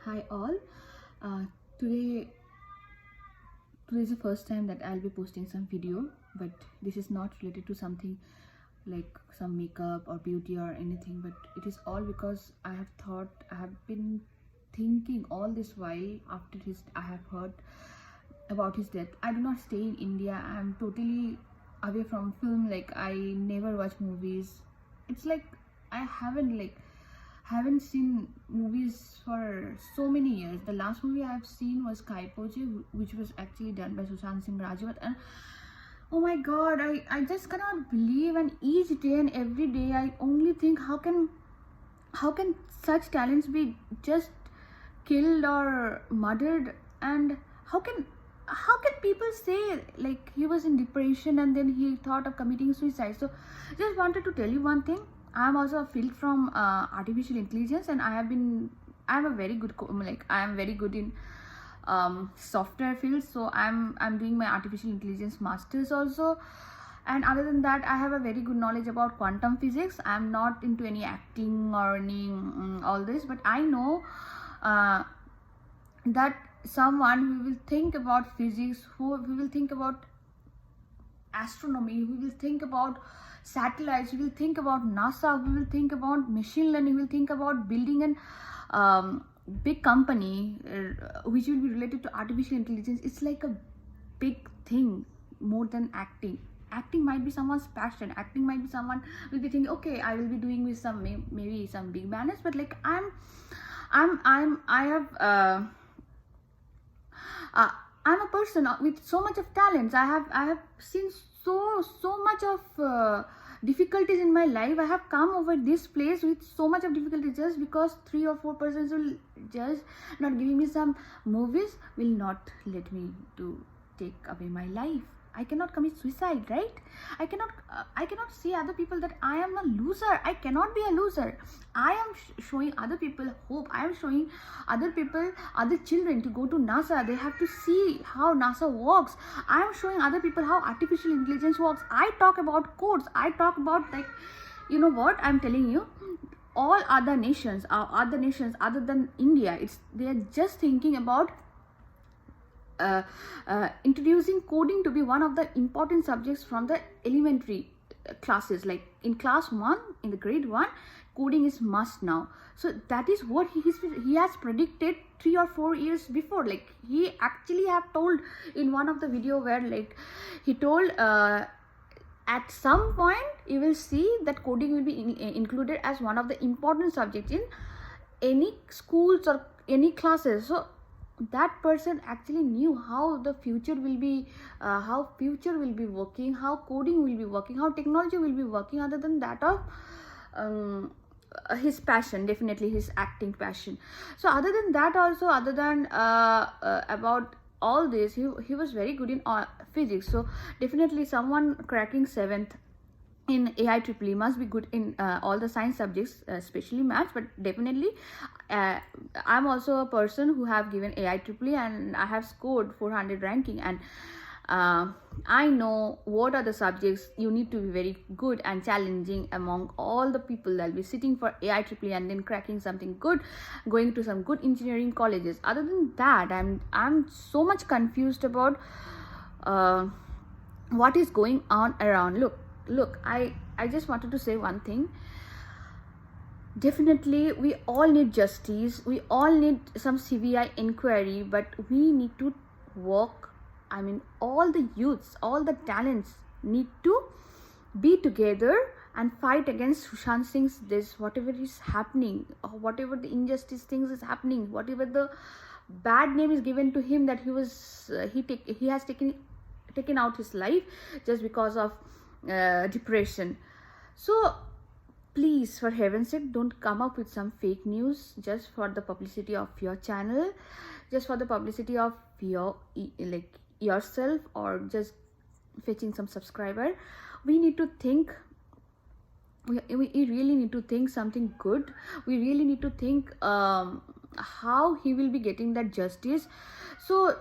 Hi all. Uh, today is the first time that I'll be posting some video, but this is not related to something like some makeup or beauty or anything, but it is all because I have been thinking all this while after I have heard about his death. I do not stay in India. I am totally away from film. Like, I never watch movies. It's like I haven't seen movies for so many years. The last movie I have seen was Kaipoche, which was actually done by Sushant Singh Rajput, and oh my god, I just cannot believe. And each day and every day I only think, how can such talents be just killed or murdered? And how can people say like he was in depression and then he thought of committing suicide? So just wanted to tell you one thing. I am also a field from artificial intelligence, and I am a very good I am very good in software field. So I'm doing my artificial intelligence masters also. And other than that, I have a very good knowledge about quantum physics. I'm not into any acting or any all this, but I know that someone who will think about physics, who will think about astronomy, who will think about satellites, who will think about NASA, who will think about machine learning, who will think about building an big company which will be related to artificial intelligence. It's like a big thing, more than acting. Acting might be someone's passion. Acting might be someone will be thinking, okay, I will be doing with some maybe some big banners, but like I'm a person with so much of talents. I have seen so much of difficulties in my life. I have come over this place with so much of difficulty just because 3 or 4 persons will just not giving me some movies, will not let me to take away my life. I cannot commit suicide, right? I cannot see other people that I am a loser. I cannot be a loser. I am showing other people hope. I am showing other people, other children to go to NASA. They have to see how NASA works. I am showing other people how artificial intelligence works. I talk about codes. I talk about, like, you know what I'm telling you, all other nations other than India, they are just thinking about introducing coding to be one of the important subjects from the elementary classes. Like in class 1, in the grade 1, coding is must now. So that is what he has predicted 3 or 4 years before. Like, he actually have told in one of the video where, like, he told at some point you will see that coding will be included as one of the important subjects in any schools or any classes. So that person actually knew how the future will be working, how coding will be working, how technology will be working, other than that of his passion, definitely his acting passion. So other than that also, other than about all this, he was very good in physics. So definitely someone cracking 7th in IEEE must be good in all the science subjects, especially maths. But definitely I'm also a person who have given IEEE and I have scored 400 ranking, and I know what are the subjects you need to be very good and challenging among all the people that will be sitting for IEEE and then cracking something good, going to some good engineering colleges. Other than that, I'm so much confused about what is going on around. Look, I just wanted to say one thing. Definitely we all need justice, we all need some CBI inquiry, but we need to work. I mean, all the youths, all the talents need to be together and fight against Sushant Singh's this, whatever is happening, whatever the injustice things is happening, whatever the bad name is given to him, that he has taken out his life just because of depression. So please, for heaven's sake, don't come up with some fake news just for the publicity of your channel, just for the publicity of your yourself, or just fetching some subscriber. We need to think. We really need to think something good. We really need to think how he will be getting that justice. So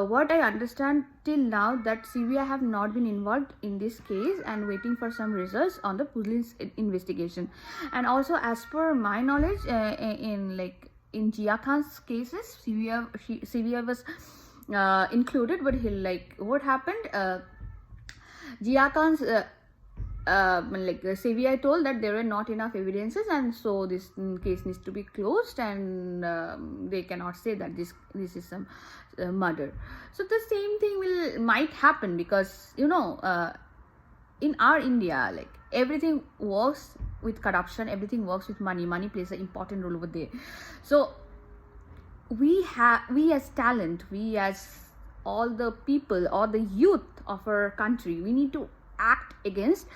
what I understand till now, that CBI have not been involved in this case and waiting for some results on the police investigation. And also, as per my knowledge, in like in Jia Khan's cases, CVI was included, but he, like, what happened? Jia Khan's CBI told that there were not enough evidences, and so this case needs to be closed, and they cannot say that this is some murder. So the same thing might happen, because in our India, like, everything works with corruption, everything works with money. Money plays an important role over there. So we as talent, we as all the people or the youth of our country, we need to act against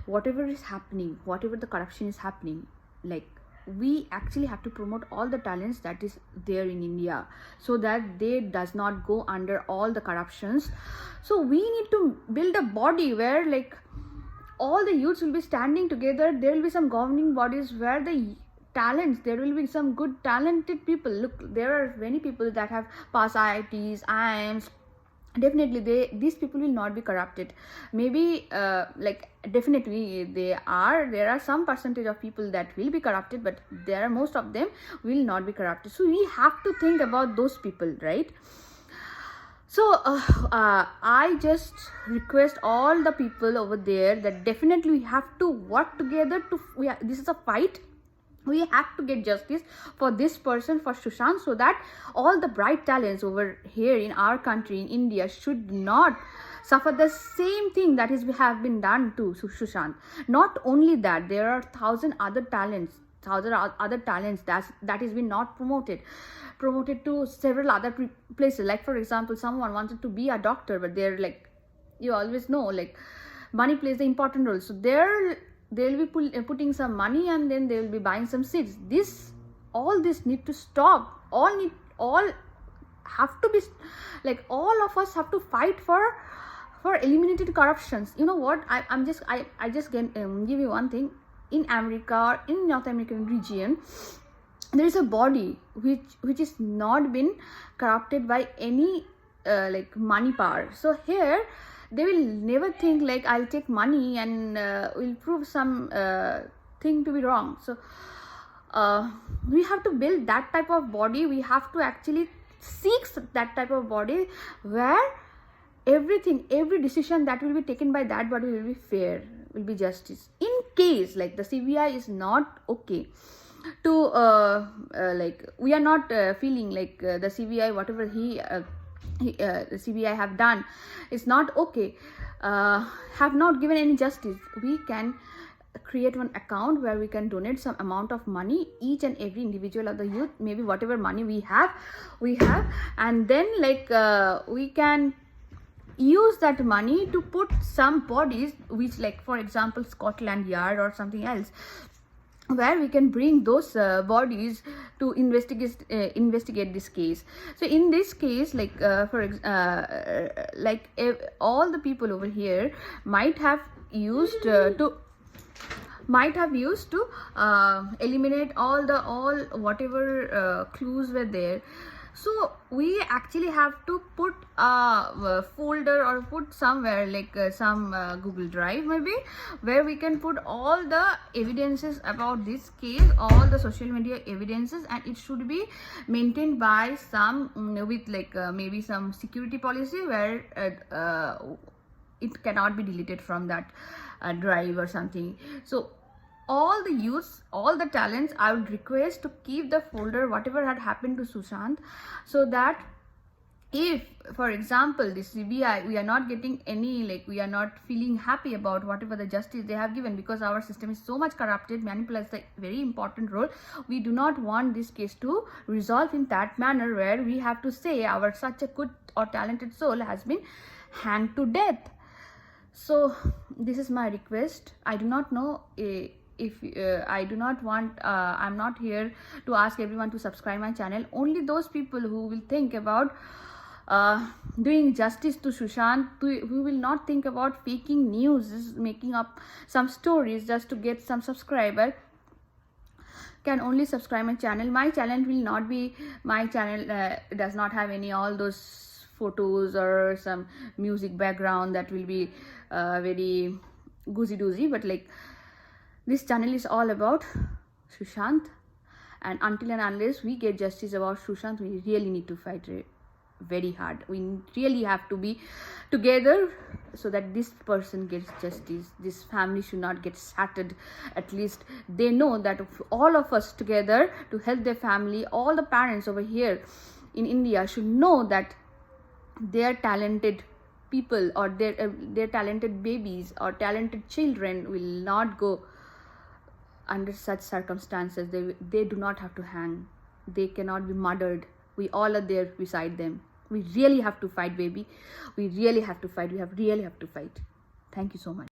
whatever is happening, whatever the corruption is happening. Like, we actually have to promote all the talents that is there in India, so that they does not go under all the corruptions. So we need to build a body where, like, all the youths will be standing together. There will be some governing bodies where the talents, there will be some good talented people. Look, there are many people that have passed IITs, IIMs. Definitely these people will not be corrupted. Maybe definitely there are some percentage of people that will be corrupted, but there are most of them will not be corrupted. So we have to think about those people, right? So I just request all the people over there that definitely we have to work together this is a fight. We have to get justice for this person, for Sushant, so that all the bright talents over here in our country, in India, should not suffer the same thing that have been done to Sushant. Not only that, there are thousand other talents that has been not promoted to several other places. Like, for example, someone wanted to be a doctor, but they're like, you always know, like, money plays the important role. So they'll be putting some money, and then they will be buying some seats. All this need to stop. All have to be, like, all of us have to fight for eliminated corruptions. You know what? I just can give you one thing. In America or in North American region, there is a body which is not been corrupted by any money power. So here they will never think like, I'll take money and will prove some thing to be wrong. So we have to build that type of body. We have to actually seek that type of body where every decision that will be taken by that body will be fair, will be justice. In case like the CBI is not okay to we are not feeling like the CBI, whatever the CBI have done is not okay, have not given any justice, we can create one account where we can donate some amount of money, each and every individual of the youth, maybe whatever money we have, and then we can use that money to put some bodies which, like, for example, Scotland Yard or something else, where we can bring those bodies to investigate this case. So in this case, all the people over here might have used to eliminate all whatever clues were there. So we actually have to put a folder or put somewhere like some Google Drive maybe, where we can put all the evidences about this case, all the social media evidences, and it should be maintained by some with maybe some security policy where it cannot be deleted from that drive or something. So all the youths, all the talents, I would request to keep the folder whatever had happened to Sushant, so that if, for example, the CBI, we are not getting any, we are not feeling happy about whatever the justice they have given, because our system is so much corrupted, manipulates a very important role. We do not want this case to resolve in that manner where we have to say our such a good or talented soul has been hanged to death. So this is my request. I do not know if I do not want, I'm not here to ask everyone to subscribe my channel. Only those people who will think about doing justice to Sushant, who will not think about faking news, making up some stories just to get some subscriber, can only subscribe my channel. My channel will not be, my channel does not have any all those photos or some music background that will be very goosey doozy, but this channel is all about Sushant And until and unless we get justice about Sushant, we really need to fight very hard. We really have to be together so that this person gets justice. This family should not get shattered. At least they know that all of us together to help their family, all the parents over here in India should know that their talented people or their talented babies or talented children will not go under such circumstances. They do not have to hang. They cannot be murdered. We all are there beside them. We really have to fight, baby. We really have to fight. We really have to fight. Thank you so much.